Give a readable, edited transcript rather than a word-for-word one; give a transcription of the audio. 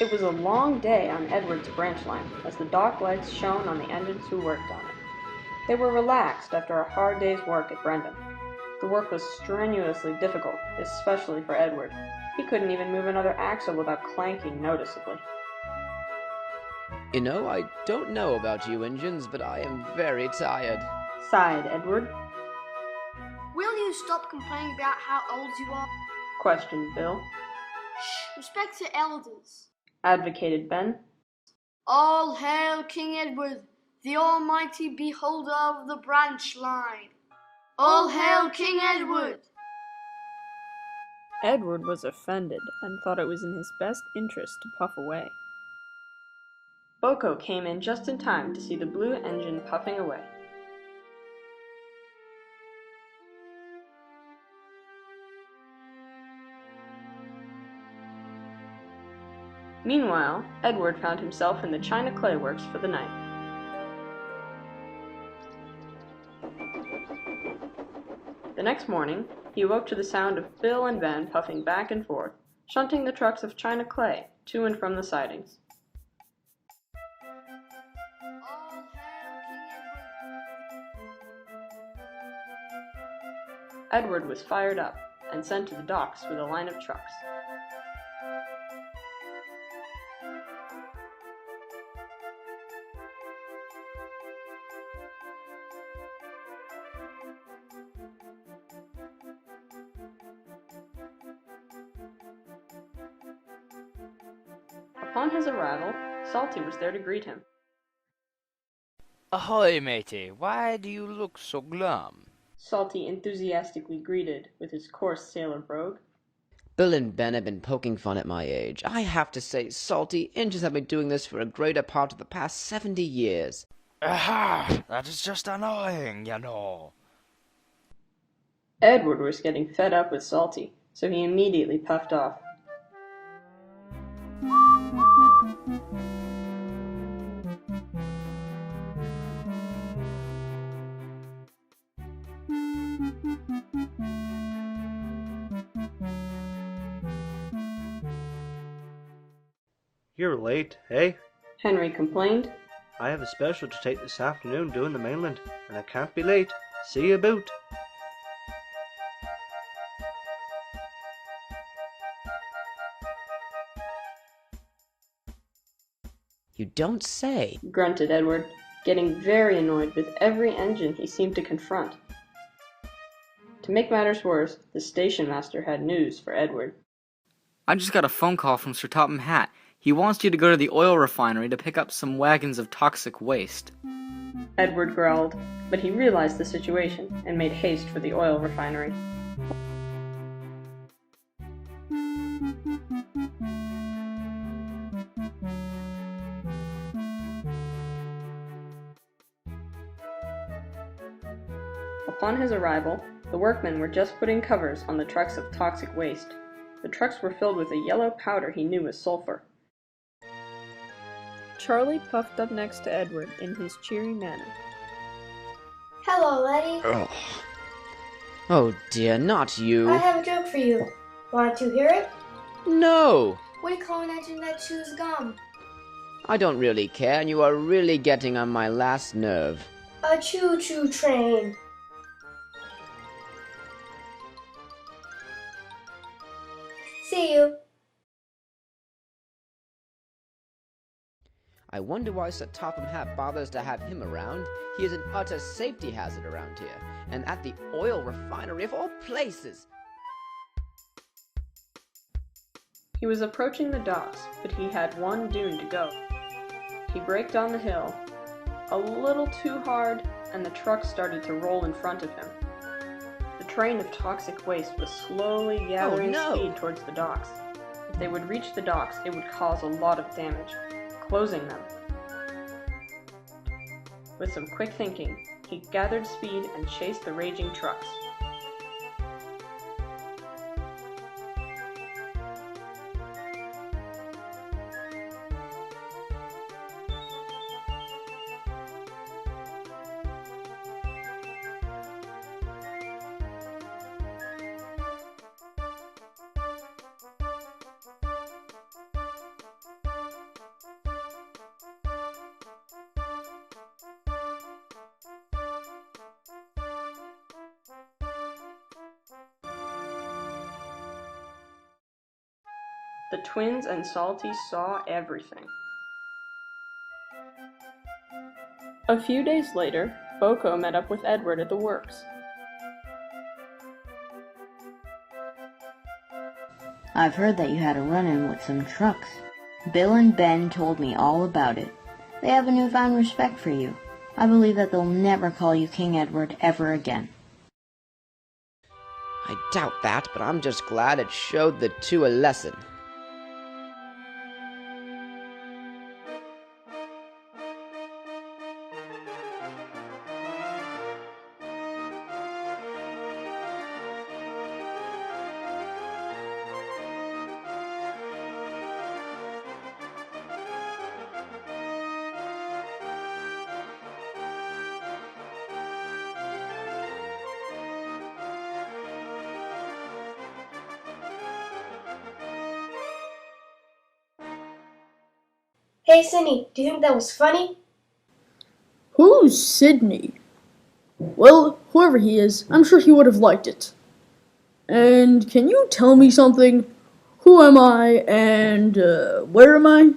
It was a long day on Edward's branch line, as the dock lights shone on the engines who worked on it. They were relaxed after a hard day's work at Brendan. The work was strenuously difficult, especially for Edward. He couldn't even move another axle without clanking noticeably. You know, I don't know about you engines, but I am very tired, Sighed Edward. Will you stop complaining about how old you are? Questioned Bill. Shh, respect the elders. Advocated Ben. All hail King Edward, the almighty beholder of the branch line. All hail King Edward! Edward was offended and thought it was in his best interest to puff away. Boko came in just in time to see the blue engine puffing away. Meanwhile, Edward found himself in the China Clay Works for the night. The next morning, he awoke to the sound of Bill and Ben puffing back and forth, shunting the trucks of China clay to and from the sidings. All hail King Edward! Edward was fired up and sent to the docks with a line of trucks. Upon his arrival, Salty was there to greet him. Ahoy, matey, why do you look so glum? Salty enthusiastically greeted with his coarse sailor brogue. Bill and Ben have been poking fun at my age. I have to say, Salty, engines have been doing this for a greater part of the past 70 years. Aha! That is just annoying, you know. Edward was getting fed up with Salty, so he immediately puffed off. You're late, eh? Henry complained. I have a special to take this afternoon doing the mainland, and I can't be late. See you about. You don't say. Grunted Edward, getting very annoyed with every engine he seemed to confront. To make matters worse, the station master had news for Edward. I just got a phone call from Sir Topham Hatt. He wants you to go to the oil refinery to pick up some wagons of toxic waste. Edward growled, but he realized the situation and made haste for the oil refinery. Upon his arrival, the workmen were just putting covers on the trucks of toxic waste. The trucks were filled with a yellow powder he knew was sulfur. Charlie puffed up next to Edward in his cheery manner. Hello, Letty. Ugh. Oh dear, not you. I have a joke for you. Want to hear it? No! What do you call an engine that chews gum? I don't really care, and you are really getting on my last nerve. A choo-choo train. See you. I wonder why Sir Topham Hatt bothers to have him around. He is an utter safety hazard around here, and at the oil refinery of all places. He was approaching the docks, but he had one dune to go. He braked on the hill, a little too hard, and the truck started to roll in front of him. The train of toxic waste was slowly gathering speed towards the docks. If they would reach the docks, it would cause a lot of damage, closing them. With some quick thinking, he gathered speed and chased the raging trucks. The twins and Salty saw everything. A few days later, Boko met up with Edward at the works. I've heard that you had a run-in with some trucks. Bill and Ben told me all about it. They have a newfound respect for you. I believe that they'll never call you King Edward ever again. I doubt that, but I'm just glad it showed the two a lesson. Hey, Cindy, do you think that was funny? Who's Sydney? Well, whoever he is, I'm sure he would have liked it. And can you tell me something? Who am I, and where am I?